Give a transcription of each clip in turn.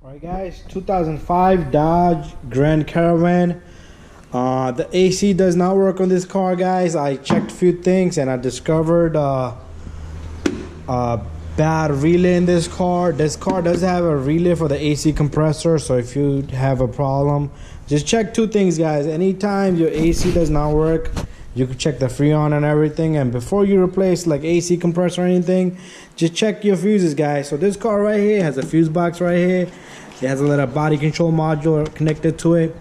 Alright guys, 2005 Dodge Grand Caravan. The AC does not work on this car, guys. I checked a few things and I discovered a bad relay in this car. This car does have a relay for the AC compressor, so if you have a problem, just check two things, guys. Anytime your AC does not work, you can check the Freon and everything, and before you replace like AC compressor or anything, just check your fuses, guys. So this car right here has a fuse box right here. It has a little body control module connected to it.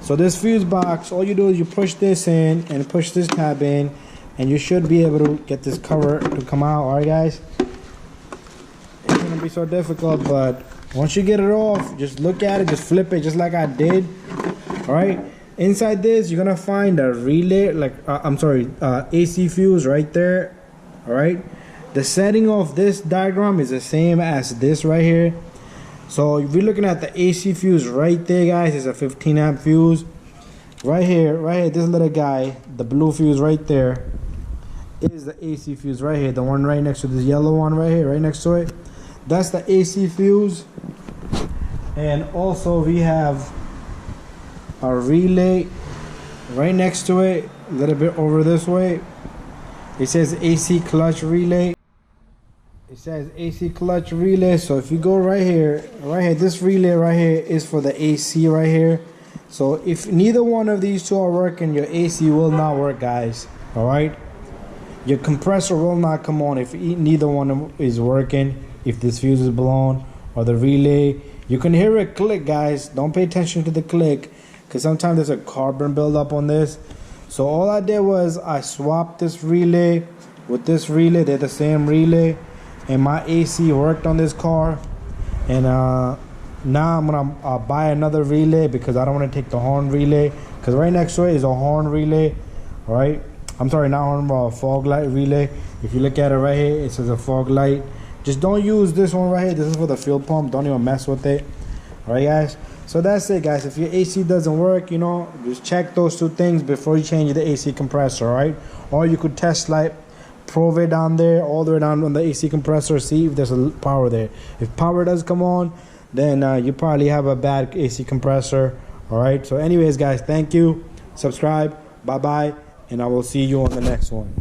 So this fuse box, all you do is you push this in and push this tab in, and you should be able to get this cover to come out. Alright guys, it's gonna be so difficult, but once you get it off, just look at it, just flip it just like I did. Alright, inside this you're gonna find a relay, like AC fuse right there. Alright, the setting of this diagram is the same as this right here. So if you're looking at the AC fuse right there, guys, it's a 15 amp fuse. Right here, this little guy, the blue fuse right there, is the AC fuse right here. The one right next to this yellow one right here, right next to it. That's the AC fuse. And also we have a relay right next to it, a little bit over this way. It says AC clutch relay. It says AC clutch relay. So if you go right here, this relay right here is for the AC right here. So if neither one of these two are working, your AC will not work, guys. All right, your compressor will not come on if neither one is working. If this fuse is blown or the relay, you can hear it click, guys. Don't pay attention to the click, because sometimes there's a carbon buildup on this. So all I did was I swapped this relay with this relay. They're the same relay, and my AC worked on this car. And now I'm gonna buy another relay, because I don't want to take the horn relay, because right next to it is a horn relay. All right, I'm sorry, not horn, but a fog light relay. If you look at it right here, it says a fog light. Just don't use this one right here. This is for the fuel pump. Don't even mess with it. All right guys, so that's it, guys. If your AC doesn't work, you know, just check those two things before you change the AC compressor. All right, or you could test light, probe it down there, all the way down on the AC compressor, see if there's a power there. If power does come on, then you probably have a bad AC compressor. All right, so anyways guys, thank you, subscribe, bye bye, and I will see you on the next one.